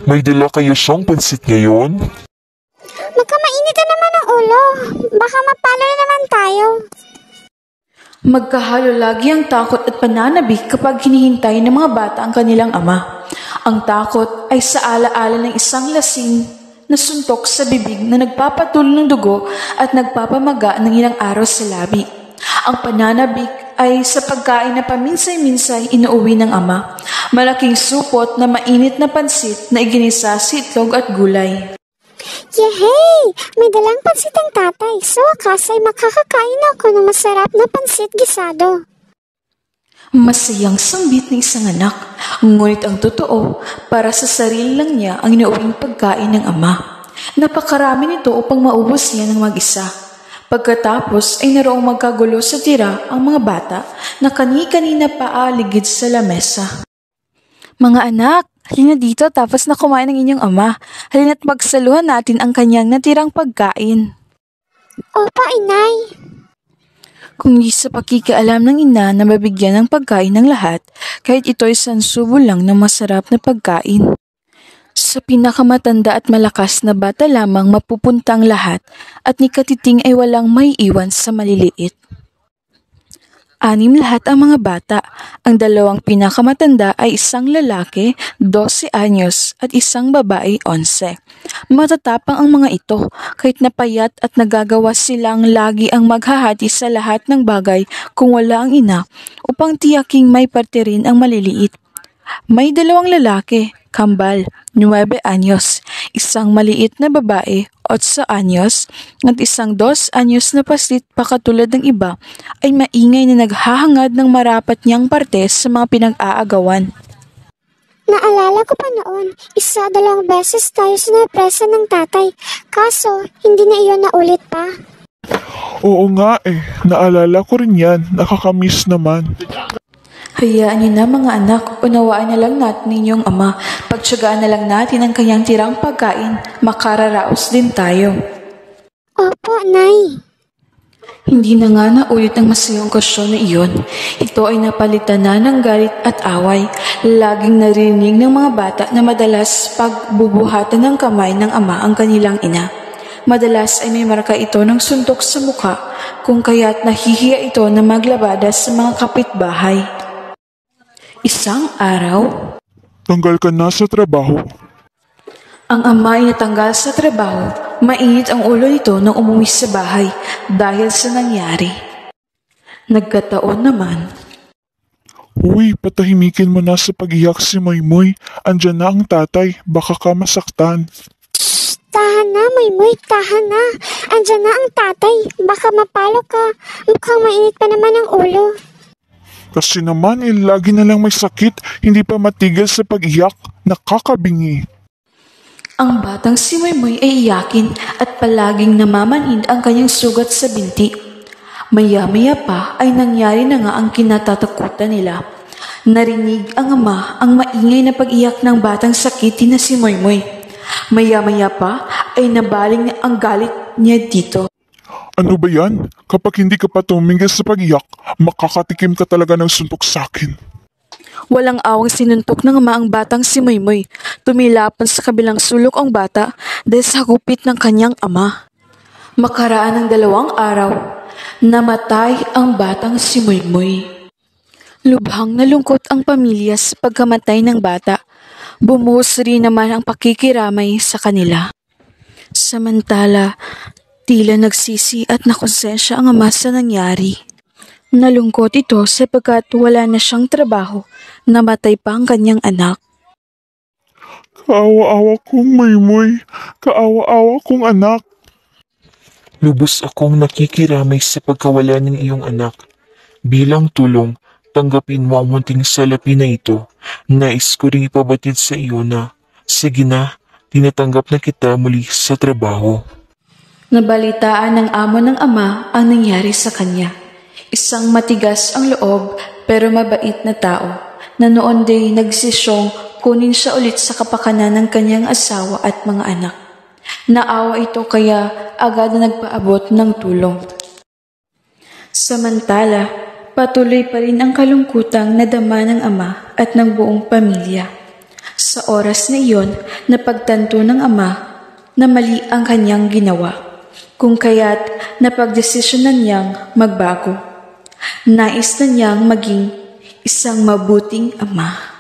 May dala kayo siyang pansit ngayon? Magkamainit na naman ang ulo. Baka mapalo na naman tayo. Magkahalo lagi ang takot at pananabik kapag hinihintay ng mga bata ang kanilang ama. Ang takot ay sa alaala ng isang lasing na suntok sa bibig na nagpapatulo ng dugo at nagpapamaga ng ilang araw sa labi. Ang pananabik ay sa pagkain na paminsay-minsay inuuwi ng ama. Malaking supot na mainit na pansit na iginisa sa itlog at gulay. Yehey! May dalang pansit ang tatay. Sa wakas ay makakakain ako ng masarap na pansit gisado. Masayang sangbit ng isang anak, ngunit ang totoo, para sa sarili lang niya ang inuuwing pagkain ng ama. Napakarami nito upang maubos niya ng mag-isa. Pagkatapos ay naroong magkagulo sa tira ang mga bata na kani-kanina pa aligid sa lamesa. Mga anak, halina dito tapos na kumain ng inyong ama. Halina't magsaluhan natin ang kanyang natirang pagkain. Opo, inay. Kung di sa pakikaalam ng ina na mabigyan ng pagkain ng lahat, kahit ito'y sansubo lang ng masarap na pagkain. Sa pinakamatanda at malakas na bata lamang mapupuntang lahat at ni Katiting ay walang maiiwan sa maliliit. 6 lahat ang mga bata. Ang 2 pinakamatanda ay isang lalaki, 12 anyos, at isang babae, 11. Matatapang ang mga ito, kahit napayat at nagagawa silang lagi ang maghahati sa lahat ng bagay kung wala ang ina, upang tiyaking may parte rin ang maliliit. May 2 lalaki, kambal, 9 anyos, isang maliit na babae, 8 anyos, at isang 2 anyos na pasit pa katulad ng iba ay maingay na naghahangad ng marapat niyang parte sa mga pinag-aagawan. Naalala ko pa noon, 1-2 beses tayo sinurpresa ng tatay. Kaso, hindi na iyon naulit pa. Oo nga naalala ko rin yan. Nakakamiss naman. Hayaan niyo na mga anak, unawaan na lang natin ninyong ama. Pagtsagaan na lang natin ang kanyang tirang pagkain, makararaos din tayo. Opo, Nay. Hindi na nga naulit ang masayang okasyon na iyon. Ito ay napalitan na ng galit at away. Laging narinig ng mga bata na madalas pagbubuhatan ng kamay ng ama ang kanilang ina. Madalas ay may marka ito ng suntok sa mukha, kung kaya't nahihiya ito na maglabada sa mga kapitbahay. Isang araw, Tanggal ka na sa trabaho. ang ama ay natanggal sa trabaho. Mainit ang ulo nito nang umuwi sa bahay dahil sa nangyari. Nagkataon naman. Uy, patahimikin mo na sa pag-iyak si Moymoy. Andyan na ang tatay. Baka ka masaktan. Tahan na, Moymoy, tahan na. Andyan na ang tatay. Baka mapalo ka. Mukhang mainit pa naman ang ulo. Kasi naman lagi na lang may sakit. Hindi pa matigil sa pag-iyak. Nakakabingi. Ang batang si Moymoy ay iyakin at palaging namamanhid ang kanyang sugat sa binti. Maya-maya pa ay nangyari na nga ang kinatatakutan nila. Narinig ang ama ang maingay na pag-iyak ng batang sakitin na si Moymoy. Maya-maya pa ay nabaling ang galit niya dito. Ano ba yan? Kapag hindi ka pa tumingil sa pag-iyak, makakatikim ka talaga ng suntok sa akin. Walang awang sinuntok ng ama ang batang si Moymoy. Tumilapan sa kabilang sulok ang bata dahil sa hagupit ng kanyang ama. Makaraan ng 2 araw, namatay ang batang si Moymoy. Lubhang nalungkot ang pamilya sa pagkamatay ng bata. Bumuhos rin naman ang pakikiramay sa kanila. Samantala, tila nagsisi at nakonsensya ang ama sa nangyari. Nalungkot ito sapagkat wala na siyang trabaho, namatay pa ang kanyang anak. Kaawa-awa kong Moymoy. Kaawa-awa kong anak. Lubos akong nakikiramay sa pagkawala ng iyong anak. Bilang tulong, tanggapin mo ang munting salapi na ito. Nais ko ring ipabatid sa iyo na, sige na, tinatanggap na kita muli sa trabaho. Nabalitaan ng amo ng ama ang nangyari sa kanya. Isang matigas ang loob pero mabait na tao na noon day nagsisyong kunin siya ulit sa kapakanan ng kanyang asawa at mga anak. Naawa ito kaya agad na nagpaabot ng tulong. Samantala, patuloy pa rin ang kalungkutang nadama ng ama at ng buong pamilya. Sa oras na iyon, napagtanto ng ama na mali ang kanyang ginawa, kung kaya't napagdesisyonan niyang magbago. Nais na niyang maging isang mabuting ama.